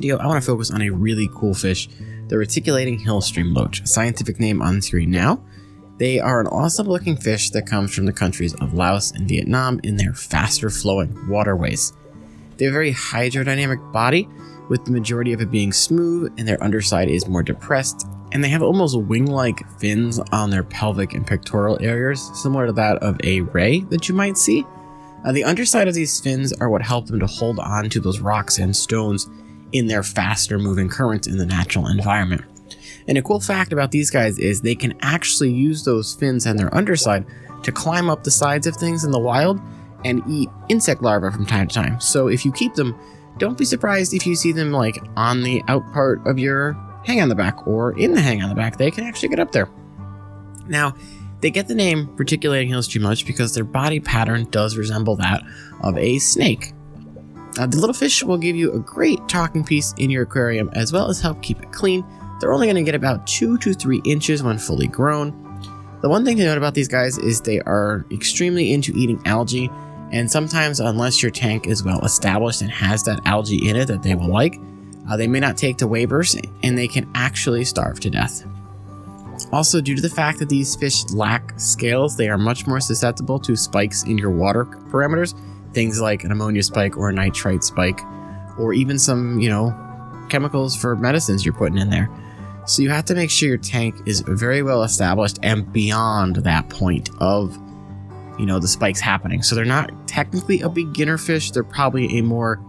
Video, I want to focus on a really cool fish, the Reticulating Hillstream Loach, scientific name on screen now. They are an awesome looking fish that comes from the countries of Laos and Vietnam in their faster flowing waterways. They have a very hydrodynamic body, with the majority of it being smooth and their underside is more depressed, and they have almost wing-like fins on their pelvic and pectoral areas, similar to that of a ray that you might see. The underside of these fins are what help them to hold on to those rocks and stones in their faster moving currents in the natural environment. And a cool fact about these guys is they can actually use those fins and their underside to climb up the sides of things in the wild and eat insect larvae from time to time. So if you keep them, don't be surprised if you see them like on the out part of your hang on the back or in the hang on the back. They can actually get up there. Now, they get the name Reticulating Hillstream Loach because their body pattern does resemble that of a snake. The little fish will give you a great talking piece in your aquarium as well as help keep it clean. They're only going to get about 2 to 3 inches when fully grown. The one thing to note about these guys is they are extremely into eating algae, and sometimes unless your tank is well established and has that algae in it that they will like, they may not take to waivers and they can actually starve to death. Also, due to the fact that these fish lack scales, they are much more susceptible to spikes in your water parameters. Things like an ammonia spike or a nitrite spike, or even some, chemicals for medicines you're putting in there. So you have to make sure your tank is very well established and beyond that point of, the spikes happening. So they're not technically a beginner fish. They're probably a more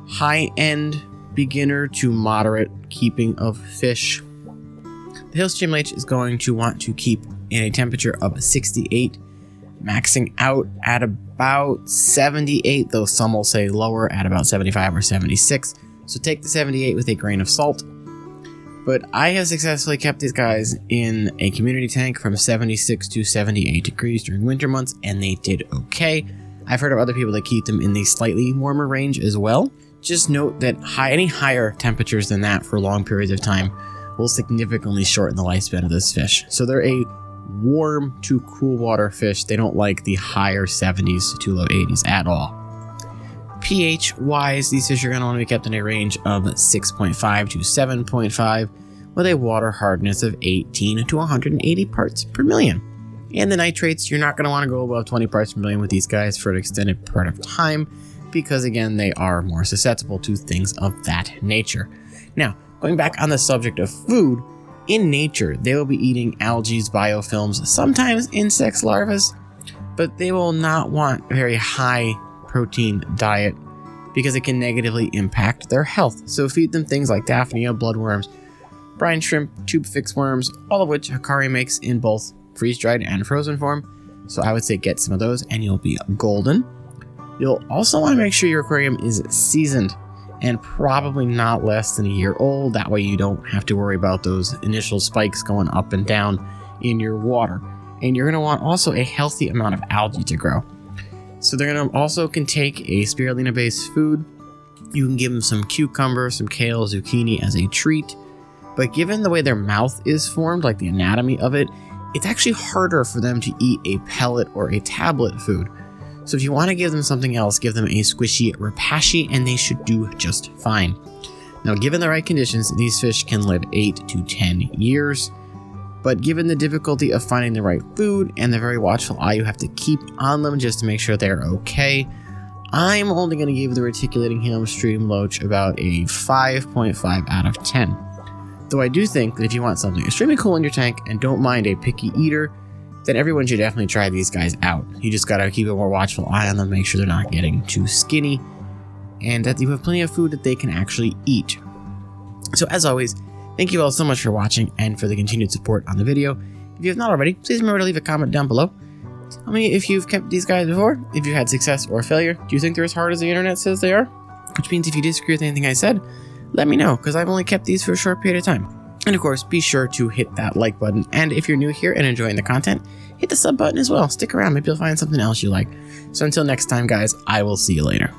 high-end beginner to moderate keeping of fish. The Hillstream Loach is going to want to keep in a temperature of 68, maxing out at about 78, though some will say lower at about 75 or 76. So take the 78 with a grain of salt. But I have successfully kept these guys in a community tank from 76 to 78 degrees during winter months, and they did okay. I've heard of other people that keep them in the slightly warmer range as well. Just note that any higher temperatures than that for long periods of time will significantly shorten the lifespan of this fish. So they're a warm to cool water fish. They don't like the higher 70s to low 80s at all. pH wise, these fish are going to want to be kept in a range of 6.5 to 7.5 with a water hardness of 18 to 180 parts per million. And the nitrates, you're not going to want to go above 20 parts per million with these guys for an extended period of time because again, they are more susceptible to things of that nature. Now, going back on the subject of food, in nature, they will be eating algae, biofilms, sometimes insects, larvae, but they will not want a very high protein diet because it can negatively impact their health. So feed them things like daphnia, bloodworms, brine shrimp, tube fix worms, all of which Aquarium makes in both freeze-dried and frozen form. So I would say get some of those and you'll be golden. You'll also want to make sure your aquarium is seasoned and probably not less than a year old. That way you don't have to worry about those initial spikes going up and down in your water. And you're going to want also a healthy amount of algae to grow. So they're going to also can take a spirulina based food. You can give them some cucumber, some kale, zucchini as a treat. But given the way their mouth is formed, like the anatomy of it, it's actually harder for them to eat a pellet or a tablet food. So if you want to give them something else, give them a squishy rapashi and they should do just fine. Now, given the right conditions, these fish can live 8 to 10 years. But given the difficulty of finding the right food and the very watchful eye you have to keep on them just to make sure they're okay, I'm only going to give the Reticulating Hillstream Loach about a 5.5 out of 10. Though I do think that if you want something extremely cool in your tank and don't mind a picky eater, then everyone should definitely try these guys out. You just gotta keep a more watchful eye on them, make sure they're not getting too skinny, and that you have plenty of food that they can actually eat. So as always, thank you all so much for watching and for the continued support on the video. If you have not already, please remember to leave a comment down below. Tell me if you've kept these guys before, if you had success or failure. Do you think they're as hard as the internet says they are? Which means if you disagree with anything I said, let me know, because I've only kept these for a short period of time. And of course, be sure to hit that like button. And if you're new here and enjoying the content, hit the sub button as well. Stick around, maybe you'll find something else you like. So until next time, guys, I will see you later.